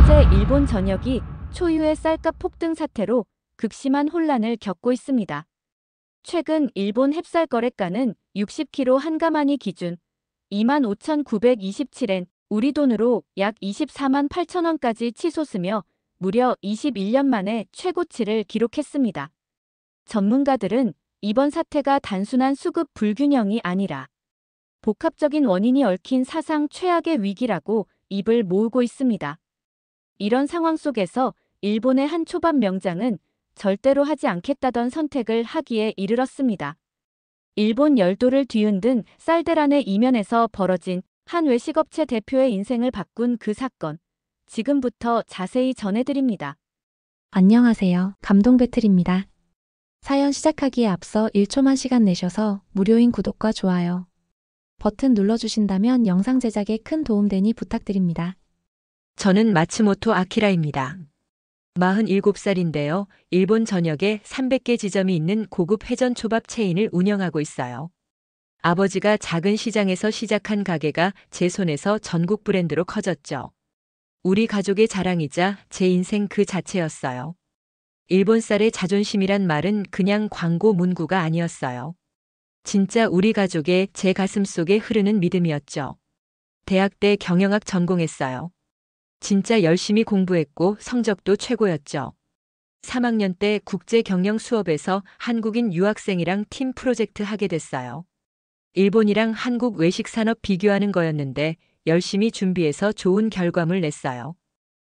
현재 일본 전역이 초유의 쌀값 폭등 사태로 극심한 혼란을 겪고 있습니다. 최근 일본 햅쌀 거래가는 60kg 한 가마니 기준 25,927엔, 우리 돈으로 약 24만 8천 원까지 치솟으며 무려 21년 만에 최고치를 기록했습니다. 전문가들은 이번 사태가 단순한 수급 불균형이 아니라 복합적인 원인이 얽힌 사상 최악의 위기라고 입을 모으고 있습니다. 이런 상황 속에서 일본의 한 초밥 명장은 절대로 하지 않겠다던 선택을 하기에 이르렀습니다. 일본 열도를 뒤흔든 쌀대란의 이면에서 벌어진 한 외식업체 대표의 인생을 바꾼 그 사건, 지금부터 자세히 전해드립니다. 안녕하세요. 감동 배틀입니다. 사연 시작하기에 앞서 1초만 시간 내셔서 무료인 구독과 좋아요 버튼 눌러주신다면 영상 제작에 큰 도움되니 부탁드립니다. 저는 마츠모토 아키라입니다. 47살인데요. 일본 전역에 300개 지점이 있는 고급 회전 초밥 체인을 운영하고 있어요. 아버지가 작은 시장에서 시작한 가게가 제 손에서 전국 브랜드로 커졌죠. 우리 가족의 자랑이자 제 인생 그 자체였어요. 일본 쌀의 자존심이란 말은 그냥 광고 문구가 아니었어요. 진짜 우리 가족의 제 가슴 속에 흐르는 믿음이었죠. 대학 때 경영학 전공했어요. 진짜 열심히 공부했고 성적도 최고였죠. 3학년 때 국제 경영 수업에서 한국인 유학생이랑 팀 프로젝트 하게 됐어요. 일본이랑 한국 외식 산업 비교하는 거였는데 열심히 준비해서 좋은 결과물 냈어요.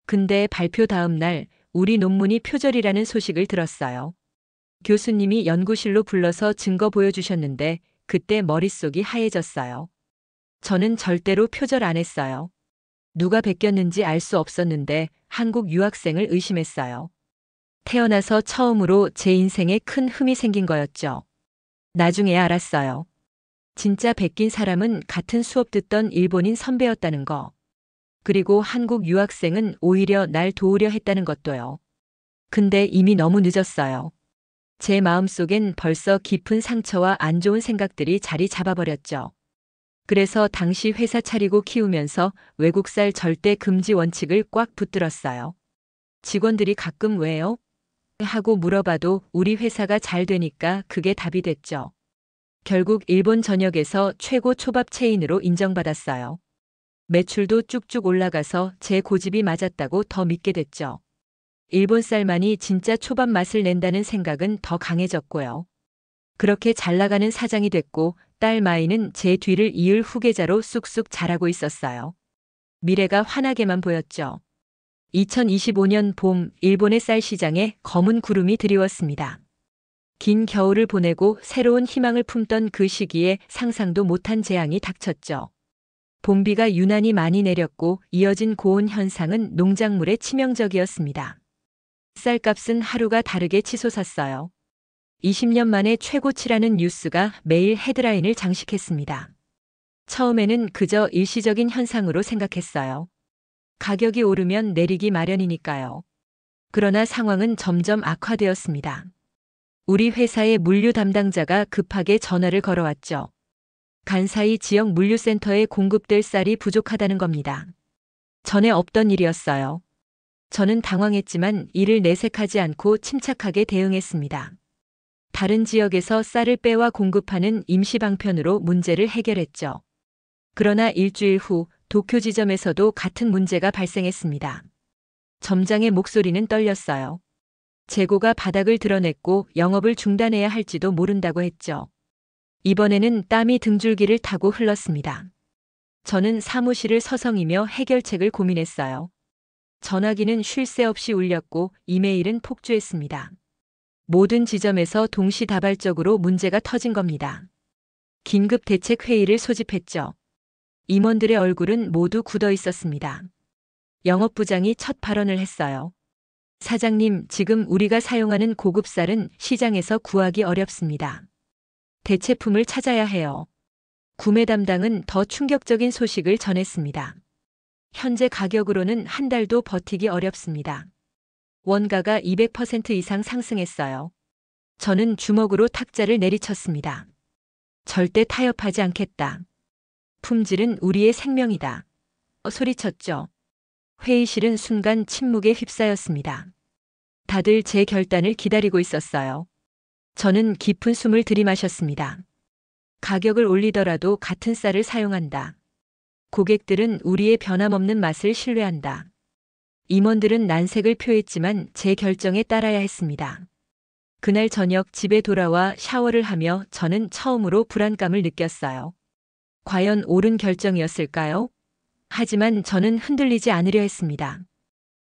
근데 발표 다음 날 우리 논문이 표절이라는 소식을 들었어요. 교수님이 연구실로 불러서 증거 보여주셨는데 그때 머릿속이 하얘졌어요. 저는 절대로 표절 안 했어요. 누가 베꼈는지 알 수 없었는데 한국 유학생을 의심했어요. 태어나서 처음으로 제 인생에 큰 흠이 생긴 거였죠. 나중에야 알았어요. 진짜 베낀 사람은 같은 수업 듣던 일본인 선배였다는 거. 그리고 한국 유학생은 오히려 날 도우려 했다는 것도요. 근데 이미 너무 늦었어요. 제 마음속엔 벌써 깊은 상처와 안 좋은 생각들이 자리 잡아버렸죠. 그래서 당시 회사 차리고 키우면서 외국살 절대 금지 원칙을 꽉 붙들었어요. 직원들이 가끔 왜요? 하고 물어봐도 우리 회사가 잘 되니까 그게 답이 됐죠. 결국 일본 전역에서 최고 초밥 체인으로 인정받았어요. 매출도 쭉쭉 올라가서 제 고집이 맞았다고 더 믿게 됐죠. 일본 쌀만이 진짜 초밥 맛을 낸다는 생각은 더 강해졌고요. 그렇게 잘 나가는 사장이 됐고 딸 마이는 제 뒤를 이을 후계자로 쑥쑥 자라고 있었어요. 미래가 환하게만 보였죠. 2025년 봄 일본의 쌀 시장에 검은 구름이 드리웠습니다. 긴 겨울을 보내고 새로운 희망을 품던 그 시기에 상상도 못한 재앙이 닥쳤죠. 봄비가 유난히 많이 내렸고 이어진 고온 현상은 농작물에 치명적이었습니다. 쌀값은 하루가 다르게 치솟았어요. 20년 만에 최고치라는 뉴스가 매일 헤드라인을 장식했습니다. 처음에는 그저 일시적인 현상으로 생각했어요. 가격이 오르면 내리기 마련이니까요. 그러나 상황은 점점 악화되었습니다. 우리 회사의 물류 담당자가 급하게 전화를 걸어왔죠. 간사이 지역 물류센터에 공급될 쌀이 부족하다는 겁니다. 전에 없던 일이었어요. 저는 당황했지만 이를 내색하지 않고 침착하게 대응했습니다. 다른 지역에서 쌀을 빼와 공급하는 임시 방편으로 문제를 해결했죠. 그러나 일주일 후 도쿄 지점에서도 같은 문제가 발생했습니다. 점장의 목소리는 떨렸어요. 재고가 바닥을 드러냈고 영업을 중단해야 할지도 모른다고 했죠. 이번에는 땀이 등줄기를 타고 흘렀습니다. 저는 사무실을 서성이며 해결책을 고민했어요. 전화기는 쉴 새 없이 울렸고 이메일은 폭주했습니다. 모든 지점에서 동시다발적으로 문제가 터진 겁니다. 긴급 대책 회의를 소집했죠. 임원들의 얼굴은 모두 굳어 있었습니다. 영업부장이 첫 발언을 했어요. 사장님, 지금 우리가 사용하는 고급 쌀은 시장에서 구하기 어렵습니다. 대체품을 찾아야 해요. 구매 담당은 더 충격적인 소식을 전했습니다. 현재 가격으로는 한 달도 버티기 어렵습니다. 원가가 200% 이상 상승했어요. 저는 주먹으로 탁자를 내리쳤습니다. 절대 타협하지 않겠다. 품질은 우리의 생명이다. 소리쳤죠. 회의실은 순간 침묵에 휩싸였습니다. 다들 제 결단을 기다리고 있었어요. 저는 깊은 숨을 들이마셨습니다. 가격을 올리더라도 같은 쌀을 사용한다. 고객들은 우리의 변함없는 맛을 신뢰한다. 임원들은 난색을 표했지만 제 결정에 따라야 했습니다. 그날 저녁 집에 돌아와 샤워를 하며 저는 처음으로 불안감을 느꼈어요. 과연 옳은 결정이었을까요? 하지만 저는 흔들리지 않으려 했습니다.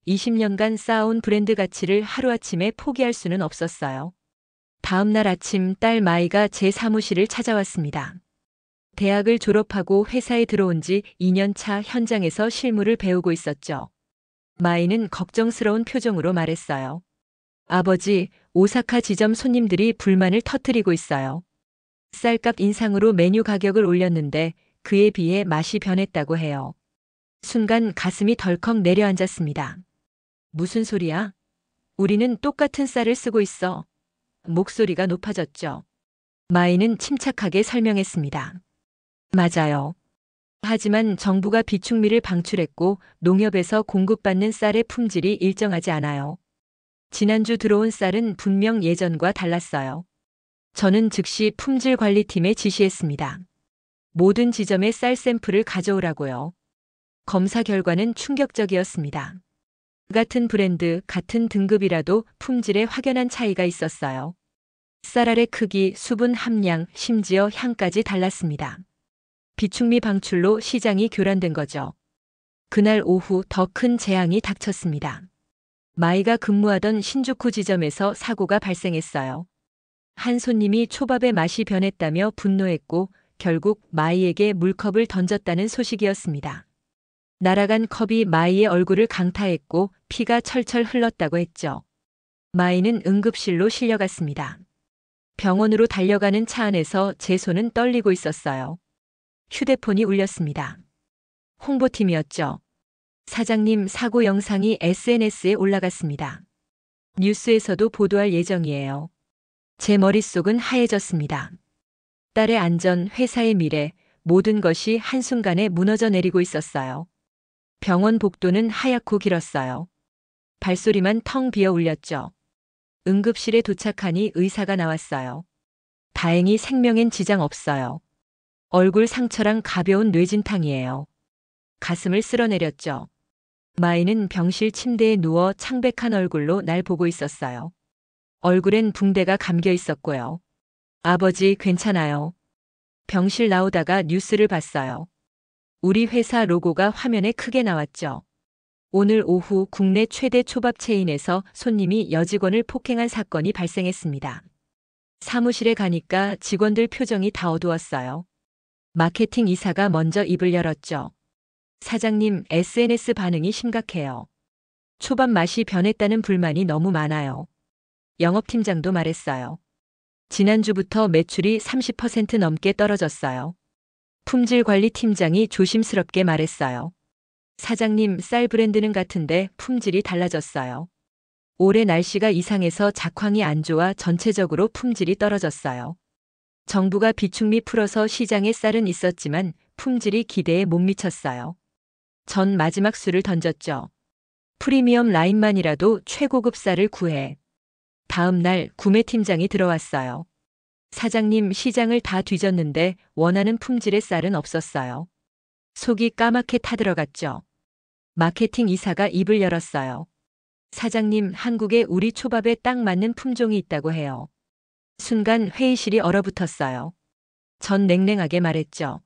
20년간 쌓아온 브랜드 가치를 하루아침에 포기할 수는 없었어요. 다음 날 아침 딸 마이가 제 사무실을 찾아왔습니다. 대학을 졸업하고 회사에 들어온 지 2년 차 현장에서 실무를 배우고 있었죠. 마이는 걱정스러운 표정으로 말했어요. 아버지, 오사카 지점 손님들이 불만을 터뜨리고 있어요. 쌀값 인상으로 메뉴 가격을 올렸는데 그에 비해 맛이 변했다고 해요. 순간 가슴이 덜컥 내려앉았습니다. 무슨 소리야? 우리는 똑같은 쌀을 쓰고 있어. 목소리가 높아졌죠. 마이는 침착하게 설명했습니다. 맞아요. 하지만 정부가 비축미를 방출했고 농협에서 공급받는 쌀의 품질이 일정하지 않아요. 지난주 들어온 쌀은 분명 예전과 달랐어요. 저는 즉시 품질관리팀에 지시했습니다. 모든 지점의 쌀 샘플을 가져오라고요. 검사 결과는 충격적이었습니다. 같은 브랜드, 같은 등급이라도 품질에 확연한 차이가 있었어요. 쌀알의 크기, 수분 함량, 심지어 향까지 달랐습니다. 비축미 방출로 시장이 교란된 거죠. 그날 오후 더 큰 재앙이 닥쳤습니다. 마이가 근무하던 신주쿠 지점에서 사고가 발생했어요. 한 손님이 초밥의 맛이 변했다며 분노했고 결국 마이에게 물컵을 던졌다는 소식이었습니다. 날아간 컵이 마이의 얼굴을 강타했고 피가 철철 흘렀다고 했죠. 마이는 응급실로 실려갔습니다. 병원으로 달려가는 차 안에서 제 손은 떨리고 있었어요. 휴대폰이 울렸습니다. 홍보팀이었죠. 사장님, 사고 영상이 SNS에 올라갔습니다. 뉴스에서도 보도할 예정이에요. 제 머릿속은 하얘졌습니다. 딸의 안전, 회사의 미래, 모든 것이 한순간에 무너져 내리고 있었어요. 병원 복도는 하얗고 길었어요. 발소리만 텅 비어 울렸죠. 응급실에 도착하니 의사가 나왔어요. 다행히 생명엔 지장 없어요. 얼굴 상처랑 가벼운 뇌진탕이에요. 가슴을 쓸어내렸죠. 마이는 병실 침대에 누워 창백한 얼굴로 날 보고 있었어요. 얼굴엔 붕대가 감겨 있었고요. 아버지, 괜찮아요. 병실 나오다가 뉴스를 봤어요. 우리 회사 로고가 화면에 크게 나왔죠. 오늘 오후 국내 최대 초밥 체인에서 손님이 여직원을 폭행한 사건이 발생했습니다. 사무실에 가니까 직원들 표정이 다 어두웠어요. 마케팅 이사가 먼저 입을 열었죠. 사장님, SNS 반응이 심각해요. 초밥 맛이 변했다는 불만이 너무 많아요. 영업팀장도 말했어요. 지난주부터 매출이 30% 넘게 떨어졌어요. 품질관리팀장이 조심스럽게 말했어요. 사장님, 쌀 브랜드는 같은데 품질이 달라졌어요. 올해 날씨가 이상해서 작황이 안 좋아 전체적으로 품질이 떨어졌어요. 정부가 비축미 풀어서 시장에 쌀은 있었지만 품질이 기대에 못 미쳤어요. 전 마지막 수를 던졌죠. 프리미엄 라인만이라도 최고급 쌀을 구해. 다음 날 구매팀장이 들어왔어요. 사장님, 시장을 다 뒤졌는데 원하는 품질의 쌀은 없었어요. 속이 까맣게 타들어갔죠. 마케팅 이사가 입을 열었어요. 사장님, 한국에 우리 초밥에 딱 맞는 품종이 있다고 해요. 순간 회의실이 얼어붙었어요. 전 냉랭하게 말했죠.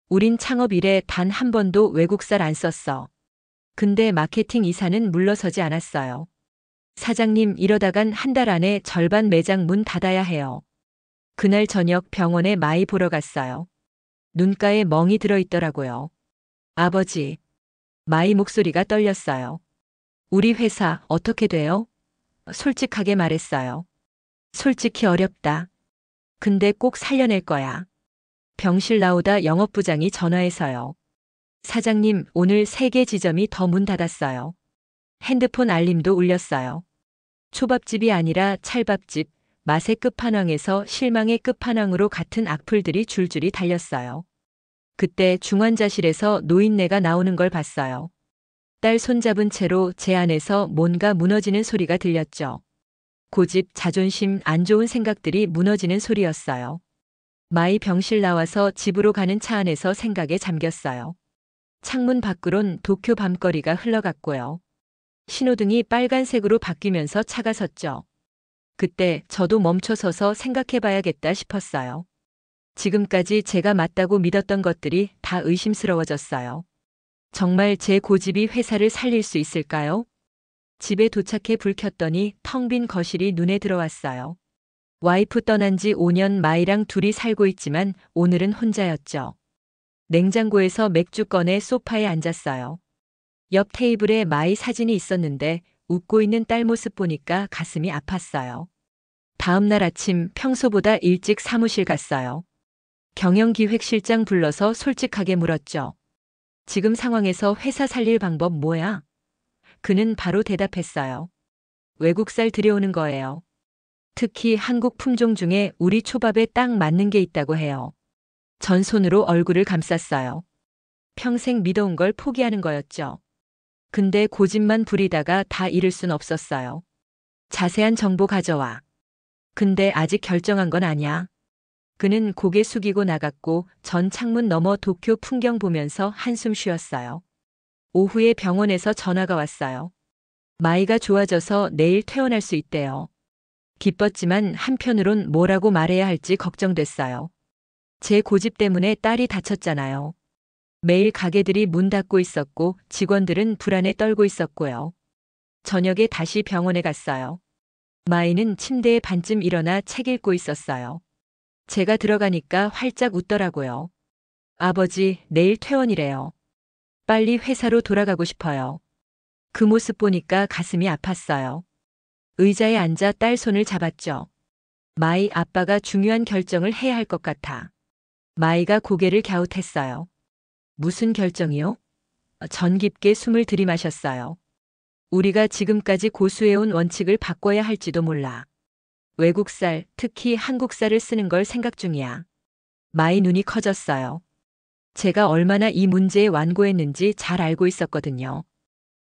우린 창업 이래 단 한 번도 외국 쌀 안 썼어. 근데 마케팅 이사는 물러서지 않았어요. 사장님, 이러다간 한 달 안에 절반 매장 문 닫아야 해요. 그날 저녁 병원에 마이 보러 갔어요. 눈가에 멍이 들어있더라고요. 아버지. 마이 목소리가 떨렸어요. 우리 회사 어떻게 돼요? 솔직하게 말했어요. 솔직히 어렵다. 근데 꼭 살려낼 거야. 병실 나오다 영업부장이 전화해서요. 사장님, 오늘 3개 지점이 더 문 닫았어요. 핸드폰 알림도 울렸어요. 초밥집이 아니라 찰밥집, 맛의 끝판왕에서 실망의 끝판왕으로 같은 악플들이 줄줄이 달렸어요. 그때 중환자실에서 노인네가 나오는 걸 봤어요. 딸 손잡은 채로 제 안에서 뭔가 무너지는 소리가 들렸죠. 고집, 자존심, 안 좋은 생각들이 무너지는 소리였어요. 마이 병실 나와서 집으로 가는 차 안에서 생각에 잠겼어요. 창문 밖으론 도쿄 밤거리가 흘러갔고요. 신호등이 빨간색으로 바뀌면서 차가 섰죠. 그때 저도 멈춰서서 생각해봐야겠다 싶었어요. 지금까지 제가 맞다고 믿었던 것들이 다 의심스러워졌어요. 정말 제 고집이 회사를 살릴 수 있을까요? 집에 도착해 불 켰더니 텅 빈 거실이 눈에 들어왔어요. 와이프 떠난 지 5년 마이랑 둘이 살고 있지만 오늘은 혼자였죠. 냉장고에서 맥주 꺼내 소파에 앉았어요. 옆 테이블에 마이 사진이 있었는데 웃고 있는 딸 모습 보니까 가슴이 아팠어요. 다음 날 아침 평소보다 일찍 사무실 갔어요. 경영기획실장 불러서 솔직하게 물었죠. 지금 상황에서 회사 살릴 방법 뭐야? 그는 바로 대답했어요. 외국살 들여오는 거예요. 특히 한국 품종 중에 우리 초밥에 딱 맞는 게 있다고 해요. 전 손으로 얼굴을 감쌌어요. 평생 믿어온 걸 포기하는 거였죠. 근데 고집만 부리다가 다 잃을 순 없었어요. 자세한 정보 가져와. 근데 아직 결정한 건 아니야. 그는 고개 숙이고 나갔고 전 창문 너머 도쿄 풍경 보면서 한숨 쉬었어요. 오후에 병원에서 전화가 왔어요. 마이가 좋아져서 내일 퇴원할 수 있대요. 기뻤지만 한편으론 뭐라고 말해야 할지 걱정됐어요. 제 고집 때문에 딸이 다쳤잖아요. 매일 가게들이 문 닫고 있었고 직원들은 불안에 떨고 있었고요. 저녁에 다시 병원에 갔어요. 마이는 침대에 반쯤 일어나 책 읽고 있었어요. 제가 들어가니까 활짝 웃더라고요. 아버지, 내일 퇴원이래요. 빨리 회사로 돌아가고 싶어요. 그 모습 보니까 가슴이 아팠어요. 의자에 앉아 딸 손을 잡았죠. 마이, 아빠가 중요한 결정을 해야 할 것 같아. 마이가 고개를 갸웃했어요. 무슨 결정이요? 전 깊게 숨을 들이마셨어요. 우리가 지금까지 고수해온 원칙을 바꿔야 할지도 몰라. 외국살, 특히 한국살을 쓰는 걸 생각 중이야. 마이 눈이 커졌어요. 제가 얼마나 이 문제에 완고했는지 잘 알고 있었거든요.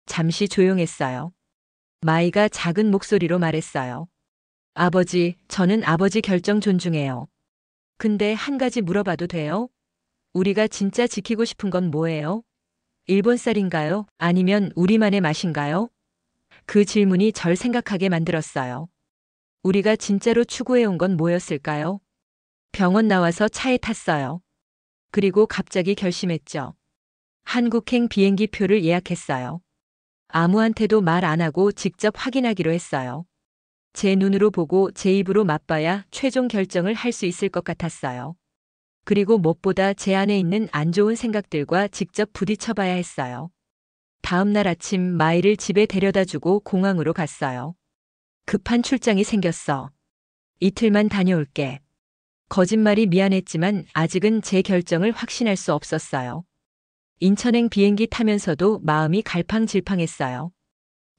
잠시 조용했어요. 마이가 작은 목소리로 말했어요. 아버지, 저는 아버지 결정 존중해요. 근데 한 가지 물어봐도 돼요? 우리가 진짜 지키고 싶은 건 뭐예요? 일본 쌀인가요? 아니면 우리만의 맛인가요? 그 질문이 절 생각하게 만들었어요. 우리가 진짜로 추구해온 건 뭐였을까요? 병원 나와서 차에 탔어요. 그리고 갑자기 결심했죠. 한국행 비행기 표를 예약했어요. 아무한테도 말 안 하고 직접 확인하기로 했어요. 제 눈으로 보고 제 입으로 맛봐야 최종 결정을 할 수 있을 것 같았어요. 그리고 무엇보다 제 안에 있는 안 좋은 생각들과 직접 부딪혀봐야 했어요. 다음 날 아침 마이를 집에 데려다주고 공항으로 갔어요. 급한 출장이 생겼어. 이틀만 다녀올게. 거짓말이 미안했지만 아직은 제 결정을 확신할 수 없었어요. 인천행 비행기 타면서도 마음이 갈팡질팡했어요.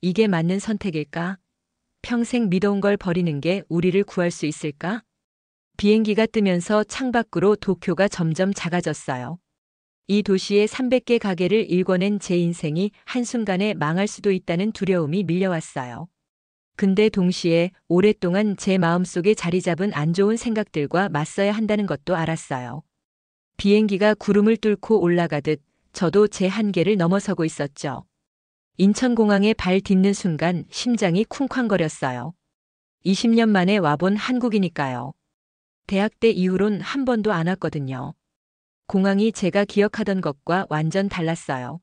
이게 맞는 선택일까? 평생 믿어온 걸 버리는 게 우리를 구할 수 있을까? 비행기가 뜨면서 창밖으로 도쿄가 점점 작아졌어요. 이 도시의 300개 가게를 일궈낸 제 인생이 한순간에 망할 수도 있다는 두려움이 밀려왔어요. 근데 동시에 오랫동안 제 마음속에 자리 잡은 안 좋은 생각들과 맞서야 한다는 것도 알았어요. 비행기가 구름을 뚫고 올라가듯 저도 제 한계를 넘어서고 있었죠. 인천공항에 발 딛는 순간 심장이 쿵쾅거렸어요. 20년 만에 와본 한국이니까요. 대학 때 이후론 한 번도 안 왔거든요. 공항이 제가 기억하던 것과 완전 달랐어요.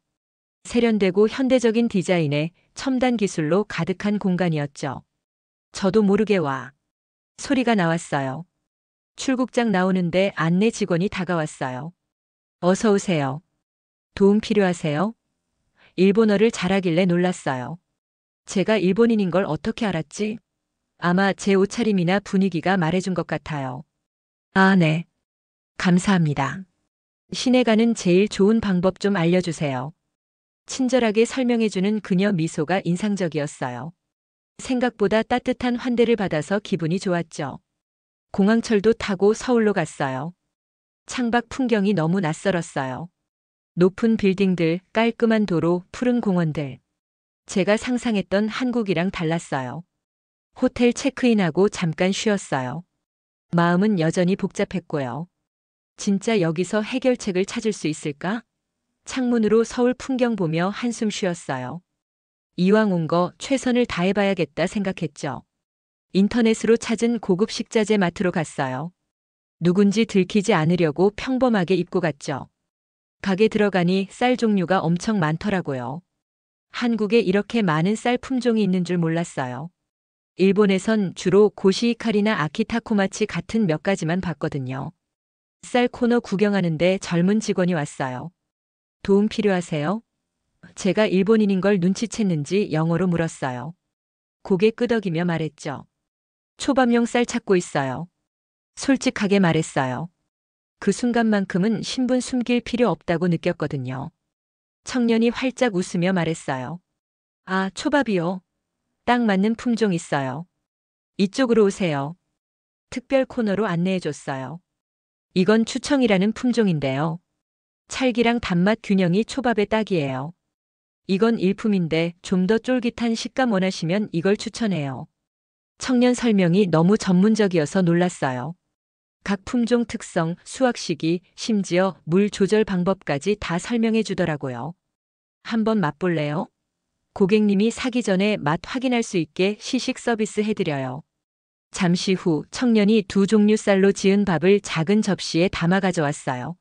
세련되고 현대적인 디자인에 첨단 기술로 가득한 공간이었죠. 저도 모르게 와. 소리가 나왔어요. 출국장 나오는데 안내 직원이 다가왔어요. 어서 오세요. 도움 필요하세요? 일본어를 잘하길래 놀랐어요. 제가 일본인인 걸 어떻게 알았지? 아마 제 옷차림이나 분위기가 말해준 것 같아요. 아, 네. 감사합니다. 시내 가는 제일 좋은 방법 좀 알려주세요. 친절하게 설명해주는 그녀 미소가 인상적이었어요. 생각보다 따뜻한 환대를 받아서 기분이 좋았죠. 공항철도 타고 서울로 갔어요. 창밖 풍경이 너무 낯설었어요. 높은 빌딩들, 깔끔한 도로, 푸른 공원들. 제가 상상했던 한국이랑 달랐어요. 호텔 체크인하고 잠깐 쉬었어요. 마음은 여전히 복잡했고요. 진짜 여기서 해결책을 찾을 수 있을까? 창문으로 서울 풍경 보며 한숨 쉬었어요. 이왕 온 거 최선을 다해봐야겠다 생각했죠. 인터넷으로 찾은 고급 식자재 마트로 갔어요. 누군지 들키지 않으려고 평범하게 입고 갔죠. 가게 들어가니 쌀 종류가 엄청 많더라고요. 한국에 이렇게 많은 쌀 품종이 있는 줄 몰랐어요. 일본에선 주로 고시히카리나 아키타코마치 같은 몇 가지만 봤거든요. 쌀 코너 구경하는데 젊은 직원이 왔어요. 도움 필요하세요? 제가 일본인인 걸 눈치챘는지 영어로 물었어요. 고개 끄덕이며 말했죠. 초밥용 쌀 찾고 있어요. 솔직하게 말했어요. 그 순간만큼은 신분 숨길 필요 없다고 느꼈거든요. 청년이 활짝 웃으며 말했어요. 아, 초밥이요. 딱 맞는 품종 있어요. 이쪽으로 오세요. 특별 코너로 안내해줬어요. 이건 추청이라는 품종인데요. 찰기랑 단맛 균형이 초밥에 딱이에요. 이건 일품인데 좀 더 쫄깃한 식감 원하시면 이걸 추천해요. 청년 설명이 너무 전문적이어서 놀랐어요. 각 품종 특성, 수확 시기, 심지어 물 조절 방법까지 다 설명해 주더라고요. 한번 맛볼래요? 고객님이 사기 전에 맛 확인할 수 있게 시식 서비스 해드려요. 잠시 후 청년이 두 종류 쌀로 지은 밥을 작은 접시에 담아 가져왔어요.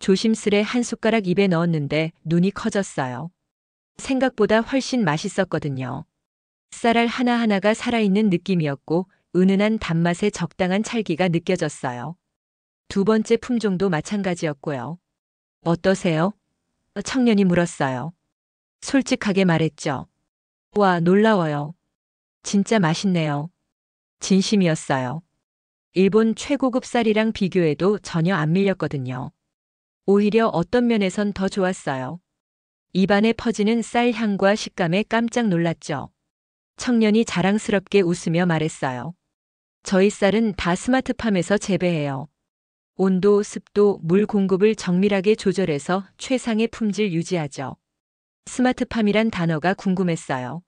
조심스레 한 숟가락 입에 넣었는데 눈이 커졌어요. 생각보다 훨씬 맛있었거든요. 쌀알 하나하나가 살아있는 느낌이었고 은은한 단맛에 적당한 찰기가 느껴졌어요. 두 번째 품종도 마찬가지였고요. 어떠세요? 청년이 물었어요. 솔직하게 말했죠. 와, 놀라워요. 진짜 맛있네요. 진심이었어요. 일본 최고급 쌀이랑 비교해도 전혀 안 밀렸거든요. 오히려 어떤 면에선 더 좋았어요. 입안에 퍼지는 쌀 향과 식감에 깜짝 놀랐죠. 청년이 자랑스럽게 웃으며 말했어요. 저희 쌀은 다 스마트팜에서 재배해요. 온도, 습도, 물 공급을 정밀하게 조절해서 최상의 품질 유지하죠. 스마트팜이란 단어가 궁금했어요.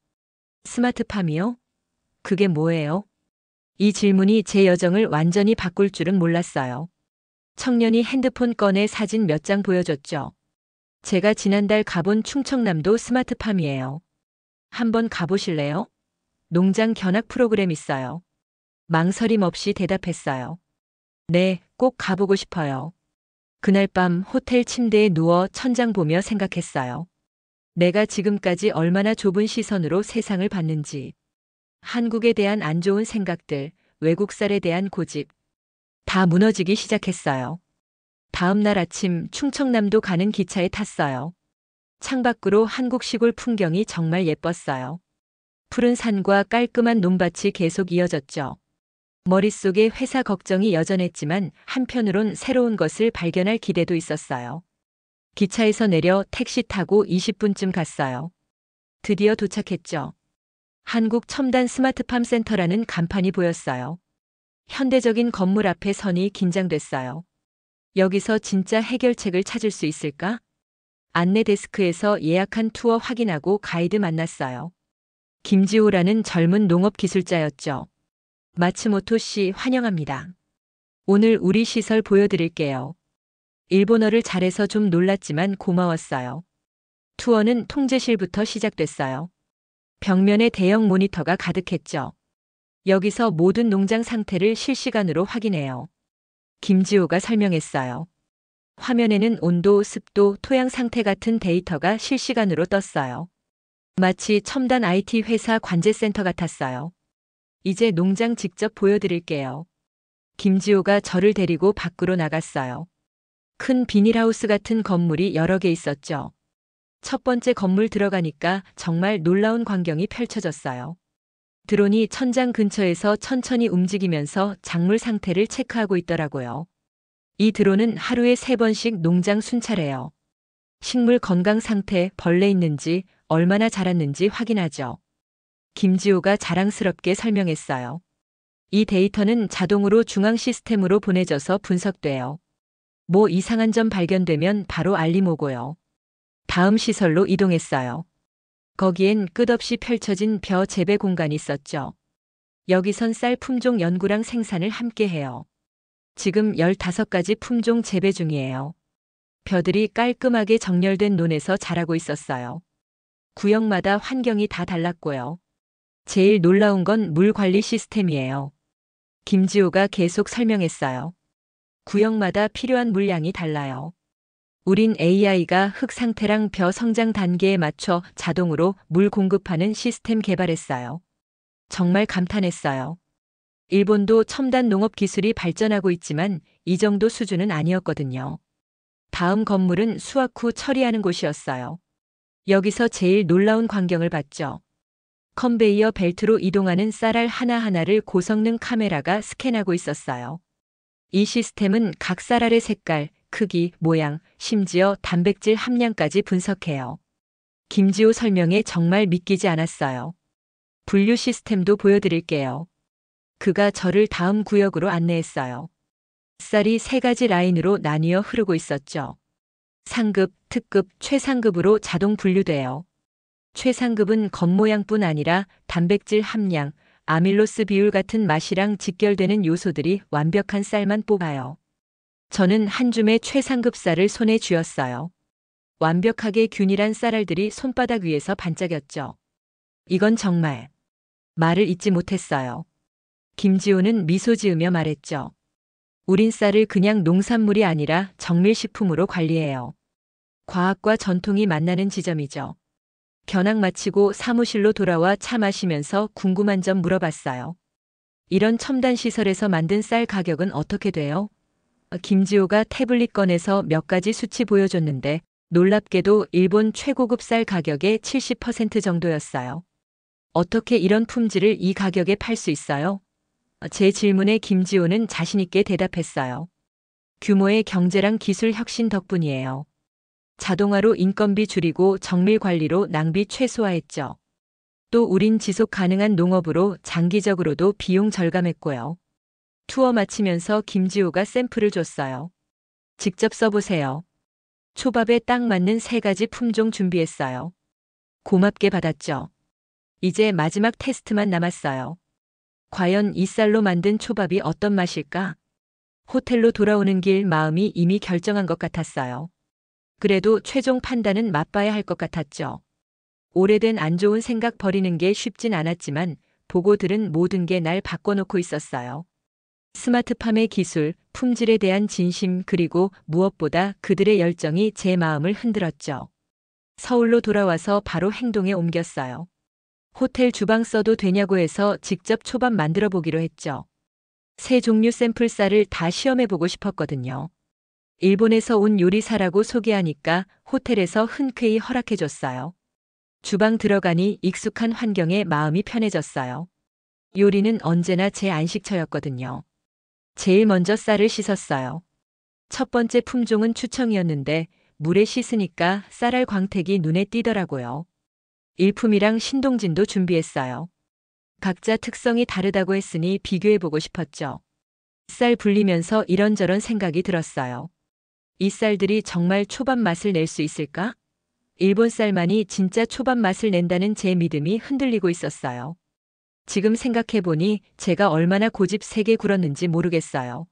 스마트팜이요? 그게 뭐예요? 이 질문이 제 여정을 완전히 바꿀 줄은 몰랐어요. 청년이 핸드폰 꺼내 사진 몇 장 보여줬죠. 제가 지난달 가본 충청남도 스마트팜이에요. 한번 가보실래요? 농장 견학 프로그램 있어요. 망설임 없이 대답했어요. 네, 꼭 가보고 싶어요. 그날 밤 호텔 침대에 누워 천장 보며 생각했어요. 내가 지금까지 얼마나 좁은 시선으로 세상을 봤는지. 한국에 대한 안 좋은 생각들, 외국살에 대한 고집. 다 무너지기 시작했어요. 다음 날 아침 충청남도 가는 기차에 탔어요. 창밖으로 한국 시골 풍경이 정말 예뻤어요. 푸른 산과 깔끔한 논밭이 계속 이어졌죠. 머릿속에 회사 걱정이 여전했지만 한편으론 새로운 것을 발견할 기대도 있었어요. 기차에서 내려 택시 타고 20분쯤 갔어요. 드디어 도착했죠. 한국 첨단 스마트팜 센터라는 간판이 보였어요. 현대적인 건물 앞에 서니 긴장됐어요. 여기서 진짜 해결책을 찾을 수 있을까? 안내 데스크에서 예약한 투어 확인하고 가이드 만났어요. 김지호라는 젊은 농업 기술자였죠. 마츠모토 씨 환영합니다. 오늘 우리 시설 보여드릴게요. 일본어를 잘해서 좀 놀랐지만 고마웠어요. 투어는 통제실부터 시작됐어요. 벽면에 대형 모니터가 가득했죠. 여기서 모든 농장 상태를 실시간으로 확인해요. 김지호가 설명했어요. 화면에는 온도, 습도, 토양 상태 같은 데이터가 실시간으로 떴어요. 마치 첨단 IT 회사 관제센터 같았어요. 이제 농장 직접 보여드릴게요. 김지호가 저를 데리고 밖으로 나갔어요. 큰 비닐하우스 같은 건물이 여러 개 있었죠. 첫 번째 건물 들어가니까 정말 놀라운 광경이 펼쳐졌어요. 드론이 천장 근처에서 천천히 움직이면서 작물 상태를 체크하고 있더라고요. 이 드론은 하루에 3번씩 농장 순찰해요. 식물 건강 상태, 벌레 있는지, 얼마나 자랐는지 확인하죠. 김지호가 자랑스럽게 설명했어요. 이 데이터는 자동으로 중앙 시스템으로 보내져서 분석돼요. 뭐 이상한 점 발견되면 바로 알림 오고요. 다음 시설로 이동했어요. 거기엔 끝없이 펼쳐진 벼 재배 공간이 있었죠. 여기선 쌀 품종 연구랑 생산을 함께 해요. 지금 15가지 품종 재배 중이에요. 벼들이 깔끔하게 정렬된 논에서 자라고 있었어요. 구역마다 환경이 다 달랐고요. 제일 놀라운 건 물 관리 시스템이에요. 김지호가 계속 설명했어요. 구역마다 필요한 물량이 달라요. 우린 AI가 흙 상태랑 벼 성장 단계에 맞춰 자동으로 물 공급하는 시스템 개발했어요. 정말 감탄했어요. 일본도 첨단 농업 기술이 발전하고 있지만 이 정도 수준은 아니었거든요. 다음 건물은 수확 후 처리하는 곳이었어요. 여기서 제일 놀라운 광경을 봤죠. 컨베이어 벨트로 이동하는 쌀알 하나하나를 고성능 카메라가 스캔하고 있었어요. 이 시스템은 각 쌀알의 색깔, 크기, 모양, 심지어 단백질 함량까지 분석해요. 김지호 설명에 정말 믿기지 않았어요. 분류 시스템도 보여드릴게요. 그가 저를 다음 구역으로 안내했어요. 쌀이 3가지 라인으로 나뉘어 흐르고 있었죠. 상급, 특급, 최상급으로 자동 분류돼요. 최상급은 겉모양뿐 아니라 단백질 함량, 아밀로스 비율 같은 맛이랑 직결되는 요소들이 완벽한 쌀만 뽑아요. 저는 한 줌의 최상급 쌀을 손에 쥐었어요. 완벽하게 균일한 쌀알들이 손바닥 위에서 반짝였죠. 이건 정말 말을 잇지 못했어요. 김지호는 미소 지으며 말했죠. 우린 쌀을 그냥 농산물이 아니라 정밀식품으로 관리해요. 과학과 전통이 만나는 지점이죠. 견학 마치고 사무실로 돌아와 차 마시면서 궁금한 점 물어봤어요. 이런 첨단 시설에서 만든 쌀 가격은 어떻게 돼요? 김지호가 태블릿 꺼내서 몇 가지 수치 보여줬는데 놀랍게도 일본 최고급 쌀 가격의 70% 정도였어요. 어떻게 이런 품질을 이 가격에 팔 수 있어요? 제 질문에 김지호는 자신있게 대답했어요. 규모의 경제랑 기술 혁신 덕분이에요. 자동화로 인건비 줄이고 정밀 관리로 낭비 최소화했죠. 또 우린 지속 가능한 농업으로 장기적으로도 비용 절감했고요. 투어 마치면서 김지호가 샘플을 줬어요. 직접 써보세요. 초밥에 딱 맞는 3가지 품종 준비했어요. 고맙게 받았죠. 이제 마지막 테스트만 남았어요. 과연 이 쌀로 만든 초밥이 어떤 맛일까? 호텔로 돌아오는 길 마음이 이미 결정한 것 같았어요. 그래도 최종 판단은 맛봐야 할 것 같았죠. 오래된 안 좋은 생각 버리는 게 쉽진 않았지만 보고 들은 모든 게 날 바꿔놓고 있었어요. 스마트팜의 기술, 품질에 대한 진심 그리고 무엇보다 그들의 열정이 제 마음을 흔들었죠. 서울로 돌아와서 바로 행동에 옮겼어요. 호텔 주방 써도 되냐고 해서 직접 초밥 만들어 보기로 했죠. 3종류 샘플 쌀을 다 시험해보고 싶었거든요. 일본에서 온 요리사라고 소개하니까 호텔에서 흔쾌히 허락해줬어요. 주방 들어가니 익숙한 환경에 마음이 편해졌어요. 요리는 언제나 제 안식처였거든요. 제일 먼저 쌀을 씻었어요. 첫 번째 품종은 추청이었는데 물에 씻으니까 쌀알 광택이 눈에 띄더라고요. 일품이랑 신동진도 준비했어요. 각자 특성이 다르다고 했으니 비교해보고 싶었죠. 쌀 불리면서 이런저런 생각이 들었어요. 이 쌀들이 정말 초밥 맛을 낼 수 있을까? 일본 쌀만이 진짜 초밥 맛을 낸다는 제 믿음이 흔들리고 있었어요. 지금 생각해보니 제가 얼마나 고집세게 굴었는지 모르겠어요.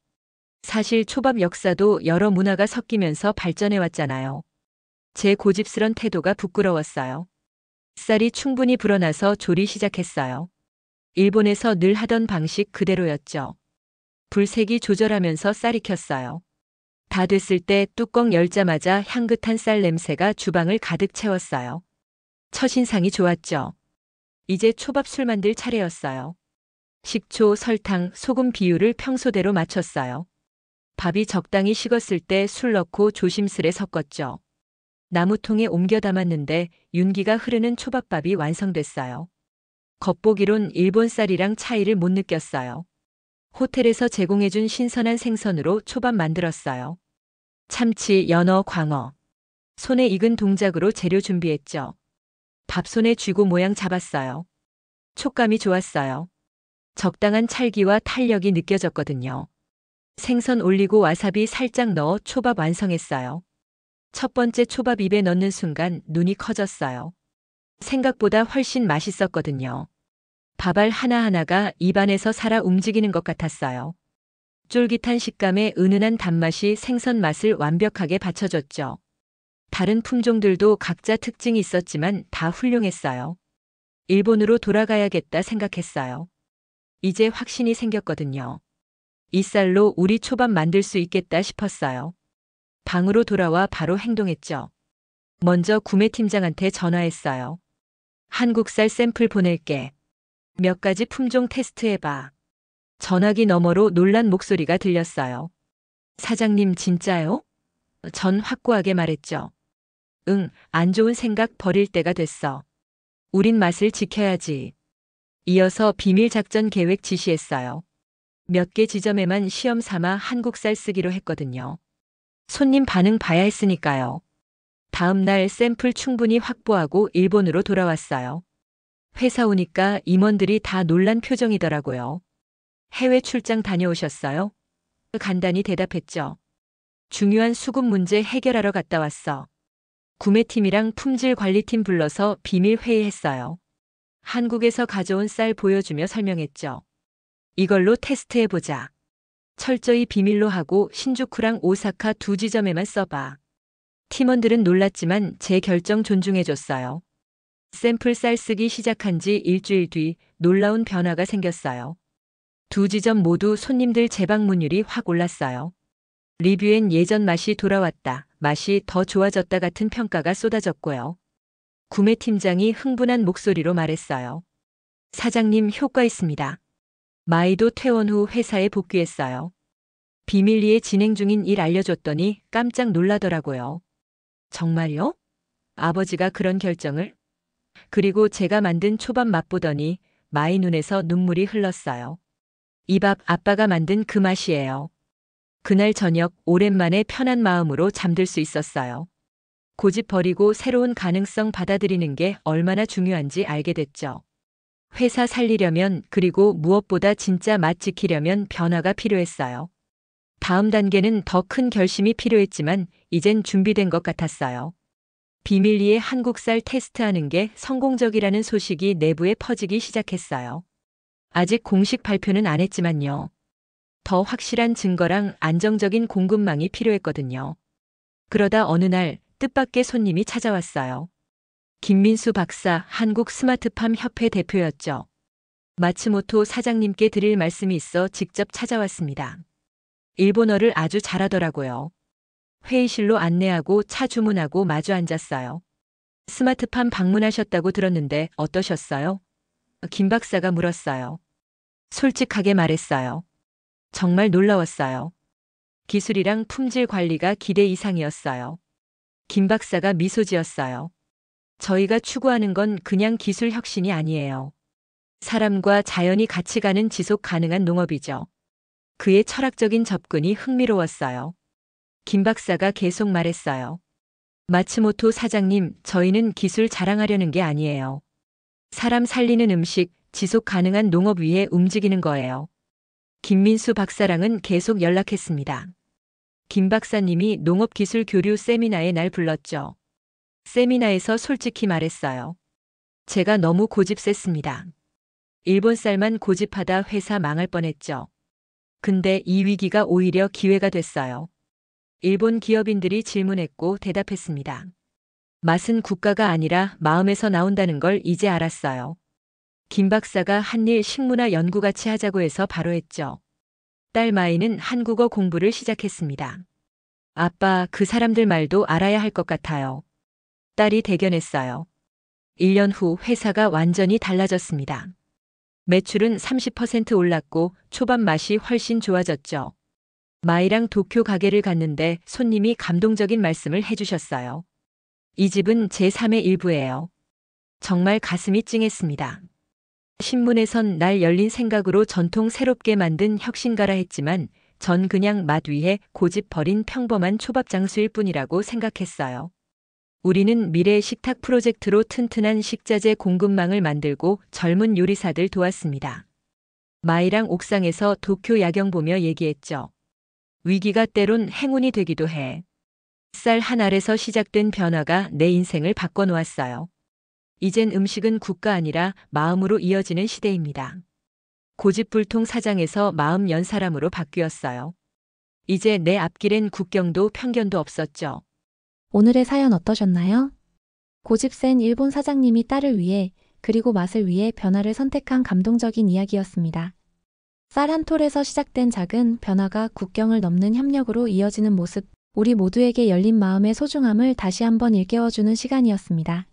사실 초밥 역사도 여러 문화가 섞이면서 발전해왔잖아요. 제 고집스런 태도가 부끄러웠어요. 쌀이 충분히 불어나서 조리 시작했어요. 일본에서 늘 하던 방식 그대로였죠. 불색이 조절하면서 쌀 익혔어요. 다 됐을 때 뚜껑 열자마자 향긋한 쌀 냄새가 주방을 가득 채웠어요. 첫인상이 좋았죠. 이제 초밥술 만들 차례였어요. 식초, 설탕, 소금 비율을 평소대로 맞췄어요. 밥이 적당히 식었을 때 술 넣고 조심스레 섞었죠. 나무통에 옮겨 담았는데 윤기가 흐르는 초밥밥이 완성됐어요. 겉보기론 일본 쌀이랑 차이를 못 느꼈어요. 호텔에서 제공해준 신선한 생선으로 초밥 만들었어요. 참치, 연어, 광어. 손에 익은 동작으로 재료 준비했죠. 밥손에 쥐고 모양 잡았어요. 촉감이 좋았어요. 적당한 찰기와 탄력이 느껴졌거든요. 생선 올리고 와사비 살짝 넣어 초밥 완성했어요. 첫 번째 초밥 입에 넣는 순간 눈이 커졌어요. 생각보다 훨씬 맛있었거든요. 밥알 하나하나가 입안에서 살아 움직이는 것 같았어요. 쫄깃한 식감에 은은한 단맛이 생선 맛을 완벽하게 받쳐줬죠. 다른 품종들도 각자 특징이 있었지만 다 훌륭했어요. 일본으로 돌아가야겠다 생각했어요. 이제 확신이 생겼거든요. 이 쌀로 우리 초밥 만들 수 있겠다 싶었어요. 방으로 돌아와 바로 행동했죠. 먼저 구매팀장한테 전화했어요. 한국쌀 샘플 보낼게. 몇 가지 품종 테스트해봐. 전화기 너머로 놀란 목소리가 들렸어요. 사장님 진짜요? 전 확고하게 말했죠. 응, 안 좋은 생각 버릴 때가 됐어. 우린 맛을 지켜야지. 이어서 비밀 작전 계획 지시했어요. 몇 개 지점에만 시험 삼아 한국쌀 쓰기로 했거든요. 손님 반응 봐야 했으니까요. 다음 날 샘플 충분히 확보하고 일본으로 돌아왔어요. 회사 오니까 임원들이 다 놀란 표정이더라고요. 해외 출장 다녀오셨어요? 간단히 대답했죠. 중요한 수급 문제 해결하러 갔다 왔어. 구매팀이랑 품질 관리팀 불러서 비밀 회의했어요. 한국에서 가져온 쌀 보여주며 설명했죠. 이걸로 테스트해보자. 철저히 비밀로 하고 신주쿠랑 오사카 두 지점에만 써봐. 팀원들은 놀랐지만 제 결정 존중해줬어요. 샘플 쌀 쓰기 시작한 지 일주일 뒤 놀라운 변화가 생겼어요. 두 지점 모두 손님들 재방문율이 확 올랐어요. 리뷰엔 예전 맛이 돌아왔다, 맛이 더 좋아졌다 같은 평가가 쏟아졌고요. 구매팀장이 흥분한 목소리로 말했어요. 사장님 효과 있습니다. 마이도 퇴원 후 회사에 복귀했어요. 비밀리에 진행 중인 일 알려줬더니 깜짝 놀라더라고요. 정말요? 아버지가 그런 결정을? 그리고 제가 만든 초밥 맛보더니 마이 눈에서 눈물이 흘렀어요. 이 밥 아빠가 만든 그 맛이에요. 그날 저녁 오랜만에 편한 마음으로 잠들 수 있었어요. 고집 버리고 새로운 가능성 받아들이는 게 얼마나 중요한지 알게 됐죠. 회사 살리려면 그리고 무엇보다 진짜 맛 지키려면 변화가 필요했어요. 다음 단계는 더 큰 결심이 필요했지만 이젠 준비된 것 같았어요. 비밀리에 한국쌀 테스트하는 게 성공적이라는 소식이 내부에 퍼지기 시작했어요. 아직 공식 발표는 안 했지만요. 더 확실한 증거랑 안정적인 공급망이 필요했거든요. 그러다 어느 날 뜻밖의 손님이 찾아왔어요. 김민수 박사, 한국 스마트팜 협회 대표였죠. 마츠모토 사장님께 드릴 말씀이 있어 직접 찾아왔습니다. 일본어를 아주 잘하더라고요. 회의실로 안내하고 차 주문하고 마주 앉았어요. 스마트팜 방문하셨다고 들었는데 어떠셨어요? 김 박사가 물었어요. 솔직하게 말했어요. 정말 놀라웠어요. 기술이랑 품질 관리가 기대 이상이었어요. 김 박사가 미소 지었어요. 저희가 추구하는 건 그냥 기술 혁신이 아니에요. 사람과 자연이 같이 가는 지속 가능한 농업이죠. 그의 철학적인 접근이 흥미로웠어요. 김 박사가 계속 말했어요. 마츠모토 사장님, 저희는 기술 자랑하려는 게 아니에요. 사람 살리는 음식, 지속 가능한 농업 위에 움직이는 거예요. 김민수 박사랑은 계속 연락했습니다. 김 박사님이 농업기술 교류 세미나에 날 불렀죠. 세미나에서 솔직히 말했어요. 제가 너무 고집셌습니다. 일본 쌀만 고집하다 회사 망할 뻔했죠. 근데 이 위기가 오히려 기회가 됐어요. 일본 기업인들이 질문했고 대답했습니다. 맛은 국가가 아니라 마음에서 나온다는 걸 이제 알았어요. 김 박사가 한일 식문화 연구 같이 하자고 해서 바로 했죠. 딸 마이는 한국어 공부를 시작했습니다. 아빠, 그 사람들 말도 알아야 할 것 같아요. 딸이 대견했어요. 1년 후 회사가 완전히 달라졌습니다. 매출은 30% 올랐고 초밥 맛이 훨씬 좋아졌죠. 마이랑 도쿄 가게를 갔는데 손님이 감동적인 말씀을 해주셨어요. 이 집은 제3의 일부예요. 정말 가슴이 찡했습니다. 신문에선 날 열린 생각으로 전통 새롭게 만든 혁신가라 했지만 전 그냥 맛 위에 고집 버린 평범한 초밥 장수일 뿐이라고 생각했어요. 우리는 미래 식탁 프로젝트로 튼튼한 식자재 공급망을 만들고 젊은 요리사들 도왔습니다. 마이랑 옥상에서 도쿄 야경 보며 얘기했죠. 위기가 때론 행운이 되기도 해. 쌀 한 알에서 시작된 변화가 내 인생을 바꿔놓았어요. 이젠 음식은 국가 아니라 마음으로 이어지는 시대입니다. 고집불통 사장에서 마음 연 사람으로 바뀌었어요. 이제 내 앞길엔 국경도 편견도 없었죠. 오늘의 사연 어떠셨나요? 고집센 일본 사장님이 딸을 위해 그리고 맛을 위해 변화를 선택한 감동적인 이야기였습니다. 쌀 한 톨에서 시작된 작은 변화가 국경을 넘는 협력으로 이어지는 모습, 우리 모두에게 열린 마음의 소중함을 다시 한번 일깨워주는 시간이었습니다.